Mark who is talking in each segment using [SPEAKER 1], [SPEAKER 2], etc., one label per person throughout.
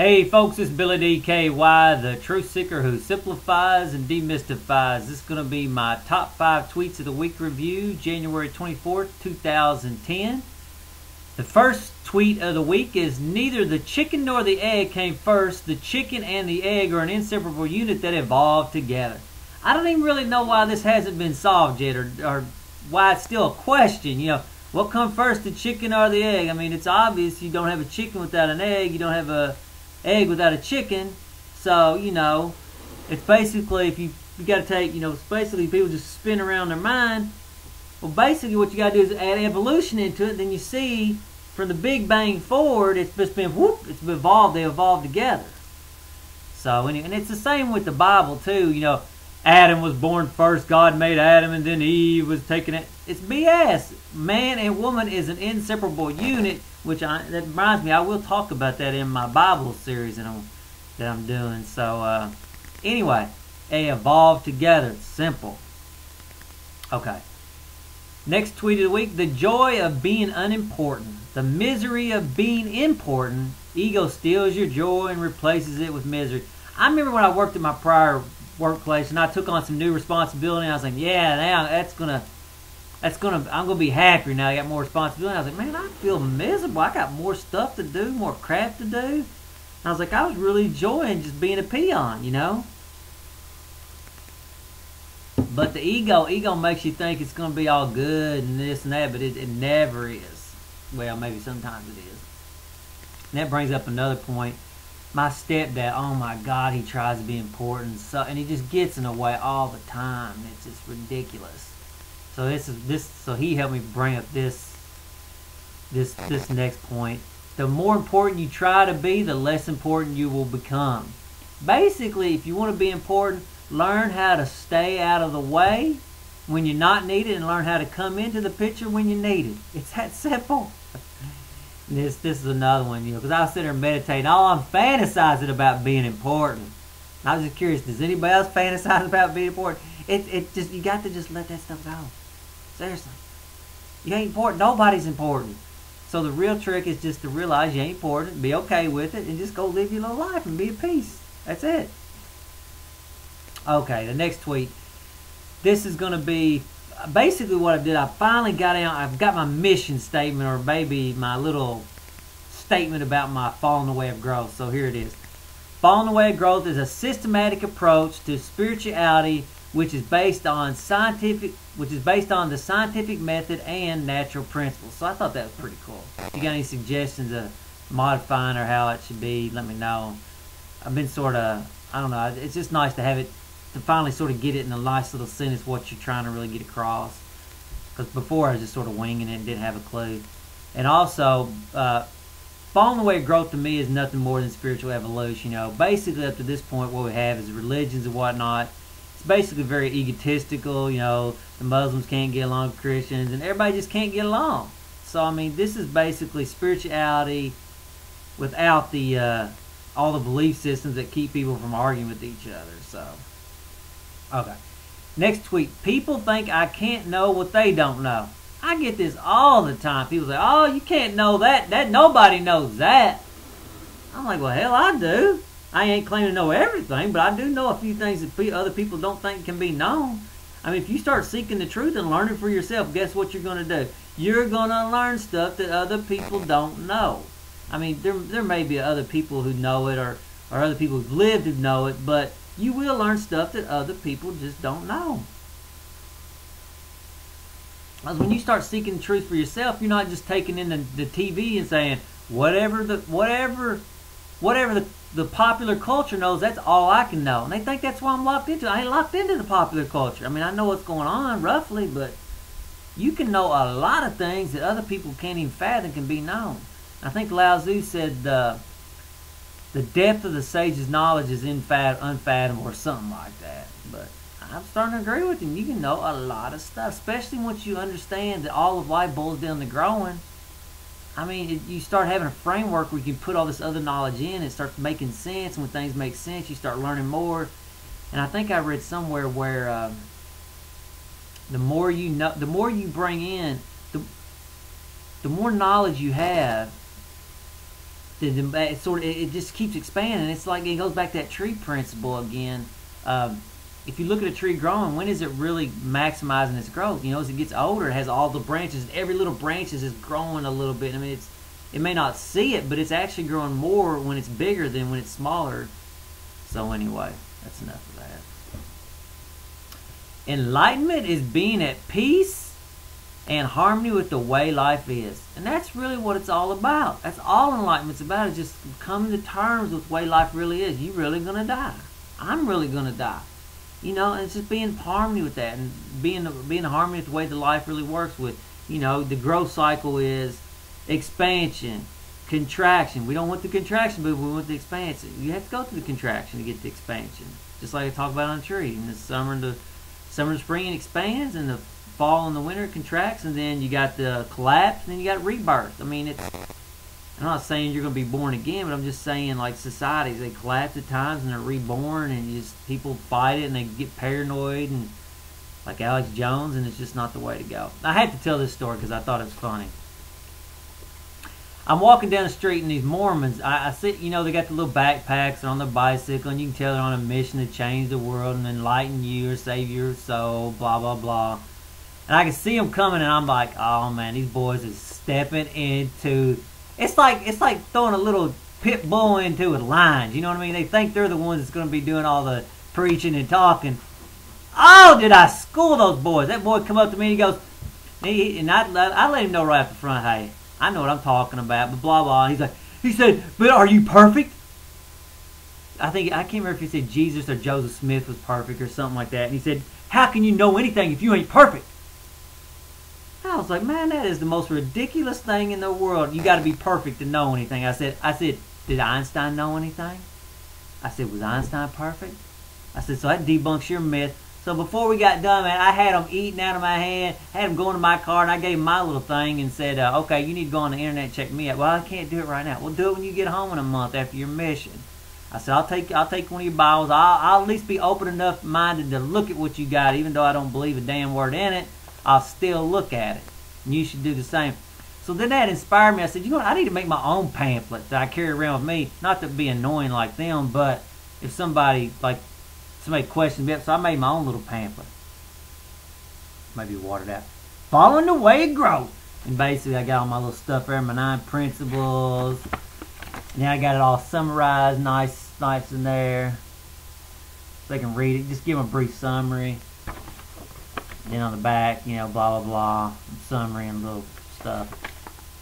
[SPEAKER 1] Hey folks, it's Billy DKY, the truth seeker who simplifies and demystifies. This is going to be my top 5 tweets of the week review, January 24th, 2010. The first tweet of the week is, neither the chicken nor the egg came first. The chicken and the egg are an inseparable unit that evolved together. I don't even really know why this hasn't been solved yet, or why it's still a question. You know, what come first, the chicken or the egg? I mean, it's obvious you don't have a chicken without an egg. You don't have a egg without a chicken. So, you know, it's basically, if you got to take, you know, it's basically people just spin around their mind. Well, basically what you got to do is add evolution into it. Then you see from the Big Bang forward, it's just been whoop, it's evolved. They evolved together. So, and it's the same with the Bible too. You know, Adam was born first. God made Adam, and then Eve was taking it. It's BS. Man and woman is an inseparable unit. That reminds me, I will talk about that in my Bible series that I'm doing. So, anyway, they evolved together. It's simple. Okay. Next tweet of the week: the joy of being unimportant, the misery of being important. Ego steals your joy and replaces it with misery. I remember when I worked at my prior workplace and I took on some new responsibility. And I was like, yeah, now I'm gonna be happier now. I got more responsibility. I was like, man, I feel miserable. I got more stuff to do, more crap to do. And I was like, I was really enjoying just being a peon, you know. But the ego makes you think it's gonna be all good and this and that, but it never is. Well, maybe sometimes it is. And that brings up another point. My stepdad, oh my God, he tries to be important, and he just gets in the way all the time. It's just ridiculous. So so he helped me bring up this next point. The more important you try to be, the less important you will become. Basically, if you want to be important, learn how to stay out of the way when you're not needed, and learn how to come into the picture when you're needed. It's that simple. This is another one, you know, because I was sitting there meditating. Oh, I'm fantasizing about being important. I was just curious, does anybody else fantasize about being important? You got to just let that stuff go. Seriously. You ain't important. Nobody's important. So the real trick is just to realize you ain't important, be okay with it, and just go live your little life and be at peace. That's it. Okay, the next tweet. This is going to be basically what I did. I finally got out. I've got my mission statement, or maybe my little statement about my falling away of growth. So here it is. Falling away of growth is a systematic approach to spirituality which is based on the scientific method and natural principles. So I thought that was pretty cool. If you got any suggestions of modifying or how it should be, let me know. I've been sort of, I don't know, it's just nice to have it, to finally sort of get it in a nice little sentence what you're trying to really get across. Because before I was just sort of winging it and didn't have a clue. And also, falling away of growth to me is nothing more than spiritual evolution. You know, basically up to this point what we have is religions and whatnot. It's basically very egotistical. You know, the Muslims can't get along with Christians, and everybody just can't get along. So I mean, this is basically spirituality without the all the belief systems that keep people from arguing with each other. So, okay. Next tweet. People think I can't know what they don't know. I get this all the time. People say, oh, you can't know that. That nobody knows that. I'm like, well, hell, I do. I ain't claiming to know everything, but I do know a few things that other people don't think can be known. I mean, if you start seeking the truth and learning for yourself, guess what you're going to do? You're going to learn stuff that other people don't know. I mean, there may be other people who know it, or other people who've lived who know it, but you will learn stuff that other people just don't know. Because when you start seeking the truth for yourself, you're not just taking in the TV and saying, whatever the popular culture knows, that's all I can know. And they think that's why I'm locked into it. I ain't locked into the popular culture. I mean, I know what's going on roughly, but you can know a lot of things that other people can't even fathom can be known. I think Lao Tzu said the depth of the sage's knowledge is unfathomable, or something like that. But I'm starting to agree with him. You can know a lot of stuff, especially once you understand that all of life boils down to growing. I mean, you start having a framework where you can put all this other knowledge in, and it starts making sense. And when things make sense, you start learning more. And I think I read somewhere where the more you know, the more you bring in, the more knowledge you have, it just keeps expanding. It's like it goes back to that tree principle again. If you look at a tree growing, when is it really maximizing its growth? You know, as it gets older, it has all the branches. Every little branch is growing a little bit. I mean, it may not see it, but it's actually growing more when it's bigger than when it's smaller. So anyway, that's enough of that. Enlightenment is being at peace and harmony with the way life is. And that's really what it's all about. That's all enlightenment's about, is just coming to terms with the way life really is. You're really going to die. I'm really going to die. You know, and it's just being in harmony with that, and being in harmony with the way the life really works with, you know, the growth cycle is expansion, contraction. We don't want the contraction, but we want the expansion. You have to go through the contraction to get the expansion. Just like I talk about on a tree. In the summer and spring it expands, and the fall and the winter it contracts, and then you got the collapse, and then you got rebirth. I mean, I'm not saying you're going to be born again, but I'm just saying, like, societies, they collapse at times and they're reborn, and people fight it and they get paranoid, and like Alex Jones, and it's just not the way to go. I had to tell this story because I thought it was funny. I'm walking down the street, and these Mormons, I see, you know, they got the little backpacks on their bicycle, and you can tell they're on a mission to change the world and enlighten you or save your soul, blah, blah, blah. And I can see them coming, and I'm like, oh, man, these boys are stepping into... It's like throwing a little pit bull into a line. You know what I mean? They think they're the ones that's going to be doing all the preaching and talking. Oh, did I school those boys? That boy come up to me and he goes, and I let him know right up the front, hey, I know what I'm talking about, but blah, blah. He said, but are you perfect? I can't remember if he said Jesus or Joseph Smith was perfect or something like that. And he said, how can you know anything if you ain't perfect? I was like, man, that is the most ridiculous thing in the world. You got to be perfect to know anything. I said, did Einstein know anything? I said, was Einstein perfect? I said, so that debunks your myth. So before we got done, man, I had them eating out of my hand, had them going to my car, and I gave them my little thing and said, okay, you need to go on the internet and check me out. Well, I can't do it right now. Well, do it when you get home in a month after your mission. I said, I'll take one of your Bibles. I'll at least be open enough minded to look at what you got, even though I don't believe a damn word in it. I'll still look at it. And you should do the same. So then that inspired me. I said, you know what? I need to make my own pamphlet that I carry around with me. Not to be annoying like them, but if somebody questions me. So I made my own little pamphlet. Maybe watered out. Following the way it grows. And basically I got all my little stuff there, my 9 principles. And then I got it all summarized, nice in there. So they can read it. Just give them a brief summary. Then on the back, you know, blah, blah, blah, summary and little stuff.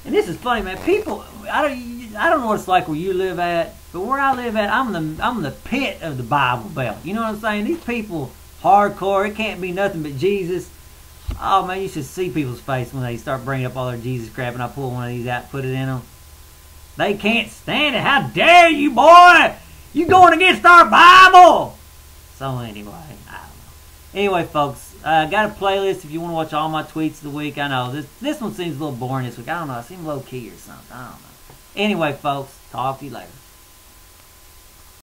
[SPEAKER 1] And this is funny, man. People, I don't know what it's like where you live at, but where I live at, I'm the pit of the Bible Belt. You know what I'm saying? These people, hardcore, it can't be nothing but Jesus. Oh, man, you should see people's face when they start bringing up all their Jesus crap, and I pull one of these out and put it in them. They can't stand it. How dare you, boy? You going against our Bible? So anyway, I don't know. Anyway, folks. Got a playlist if you want to watch all my tweets of the week. I know this one seems a little boring this week. I don't know. I seem low key or something. I don't know. Anyway, folks, talk to you later.